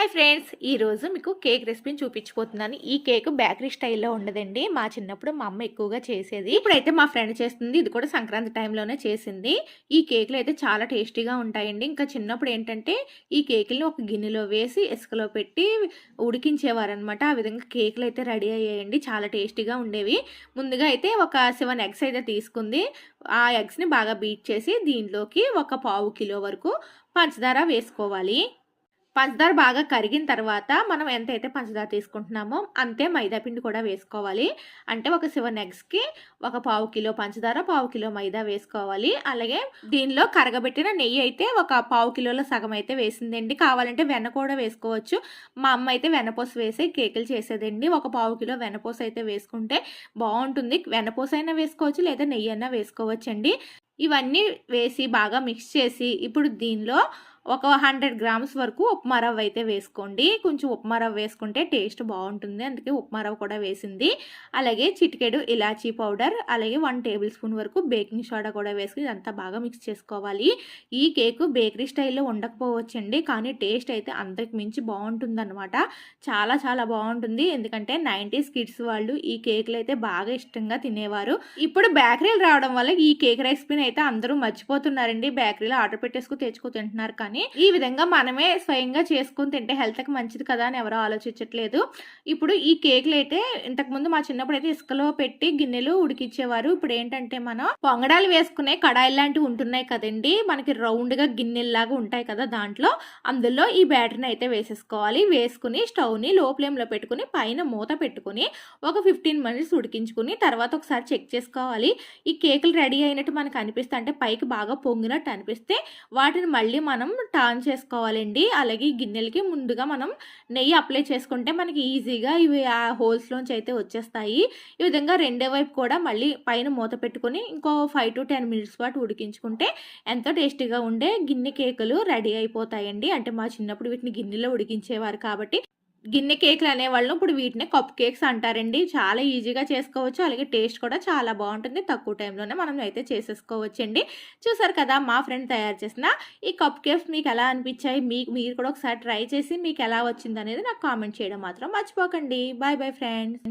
Hi friends, ఈరోజు మీకు cake రెసిపీని చూపించబోతున్నాను. ఈ కేక్ బేకరీ స్టైల్లో ఉండదండి. మా చిన్నప్పుడు మా అమ్మ ఎక్కువగా చేసేది. ఇప్పుడైతే మా ఫ్రెండ్ చేస్తుంది. ఇది కూడా సంక్రాంతి టైంలోనే చేసింది. ఈ కేకులు అయితే చాలా టేస్టీగా ఉంటాయండి. ఇంకా చిన్నప్పుడు ఏంటంటే ఈ కేకుల్ని ఒక గిన్నెలో వేసి ఇసుకలో పెట్టి ఉడికించేవారనమాట. ఆ విధంగా కేకులు అయితే రెడీ అయ్యాయండి. చాలా టేస్టీగా ఉండేవి. ముందుగా అయితే ఒక 7 ఎగ్స్ అయితే తీసుకుంది. ఆ ఎగ్స్ని బాగా బీట్ చేసి దీంట్లోకి ఒక పావు కిలో వరకు పంచదార వేసుకోవాలి. పంచదార బాగా కరిగిన తర్వాత మనం ఎంతైతే పంచదార తీసుకుంటున్నామో అంతే మైదా పిండి కూడా వేసుకోవాలి. అంటే ఒక 7 ఎగ్స్‌కి ఒక పావు కిలో పంచదార, పావు కిలో మైదా వేసుకోవాలి. అలాగే దీనిలో కరగబెట్టిన నెయ్యి అయితే ఒక పావు కిలోలో సగం అయితే వేసిందండి. కావాలంటే వెన్న కూడా వేసుకోవచ్చు. మా అమ్మ అయితే వెన్నపూస వేసి కేకులు చేసేదండి. ఒక పావు కిలో వెన్నపూస అయితే వేసుకుంటే బాగుంటుంది. వెన్నపూస అయినా వేసుకోవచ్చు, లేదా నెయ్యి అయినా వేసుకోవచ్చండి. ఇవన్నీ వేసి బాగా మిక్స్ చేసి ఇప్పుడు దీనిలో ఒక 100 గ్రామ్స్ వరకు ఉప్మా రవ్వ అయితే వేసుకోండి. కొంచెం ఉప్మా రవ్వ వేసుకుంటే టేస్ట్ బాగుంటుంది. అందుకే ఉప్మా రవ్వ కూడా వేసింది. అలాగే చిటికెడు ఇలాచీ పౌడర్, అలాగే 1 టేబుల్ స్పూన్ వరకు బేకింగ్ సోడా కూడా వేసుకుని ఇదంతా బాగా మిక్స్ చేసుకోవాలి. ఈ కేకు బేకరీ స్టైల్లో ఉండకపోవచ్చండి, కానీ టేస్ట్ అయితే అంతకు మించి బాగుంటుందన్నమాట. చాలా చాలా బాగుంటుంది. ఎందుకంటే 90s కిడ్స్ వాళ్ళు ఈ కేకులు అయితే బాగా ఇష్టంగా తినేవారు. ఇప్పుడు బేకరీలు రావడం వల్ల ఈ కేక్ రెసిపీని అయితే అందరూ మర్చిపోతున్నారండి. బేకరీలో ఆర్డర్ పెట్టేసుకు తెచ్చుకు తింటున్నారు. కానీ ఈ విధంగా మనమే స్వయంగా చేసుకుని తింటే హెల్త్కి మంచిది కదా అని ఎవరో ఆలోచించట్లేదు. ఇప్పుడు ఈ కేకులు అయితే ఇంతకుముందు మా చిన్నప్పుడు అయితే ఇసుకలో పెట్టి గిన్నెలు ఉడికించేవారు. ఇప్పుడు ఏంటంటే మనం పొంగడాలు వేసుకునే కడాయిలు లాంటివి ఉంటున్నాయి కదండి, మనకి రౌండ్గా గిన్నెల్లాగా ఉంటాయి కదా, అందులో ఈ బ్యాటర్ని అయితే వేసేసుకోవాలి. వేసుకుని స్టవ్ని లో ఫ్లేమ్లో పెట్టుకుని పైన మూత పెట్టుకుని ఒక 15 మినిట్స్ ఉడికించుకుని తర్వాత ఒకసారి చెక్ చేసుకోవాలి. ఈ కేకులు రెడీ అయినట్టు మనకు అనిపిస్తే, అంటే పైకి బాగా పొంగినట్టు అనిపిస్తే వాటిని మళ్ళీ మనం టర్న్ చేసుకోవాలండి. అలాగే ఈ గిన్నెలకి ముందుగా మనం నెయ్యి అప్లై చేసుకుంటే మనకి ఈజీగా ఇవి ఆ హోల్స్లోంచి అయితే వచ్చేస్తాయి. ఈ విధంగా రెండో వైపు కూడా మళ్ళీ పైన మూత పెట్టుకొని ఇంకో 5 to 10 మినిట్స్ పాటు ఉడికించుకుంటే ఎంతో టేస్టీగా ఉండే గిన్నె కేకులు రెడీ అయిపోతాయండి. అంటే మా చిన్నప్పుడు వీటిని గిన్నెలో ఉడికించేవారు కాబట్టి గిన్నె కేకులు అనేవాళ్ళు ఇప్పుడు వీటిని కప్ కేక్స్ అంటారండి. చాలా ఈజీగా చేసుకోవచ్చు. అలాగే టేస్ట్ కూడా చాలా బాగుంటుంది. తక్కువ టైంలోనే మనం అయితే చేసేసుకోవచ్చండి. చూసారు కదా మా ఫ్రెండ్ తయారు చేసిన ఈ కప్ కేక్స్ మీకు ఎలా అనిపించాయి? మీరు కూడా ఒకసారి ట్రై చేసి మీకు ఎలా వచ్చింది అనేది నాకు కామెంట్ చేయడం మాత్రం మర్చిపోకండి. Bye bye friends.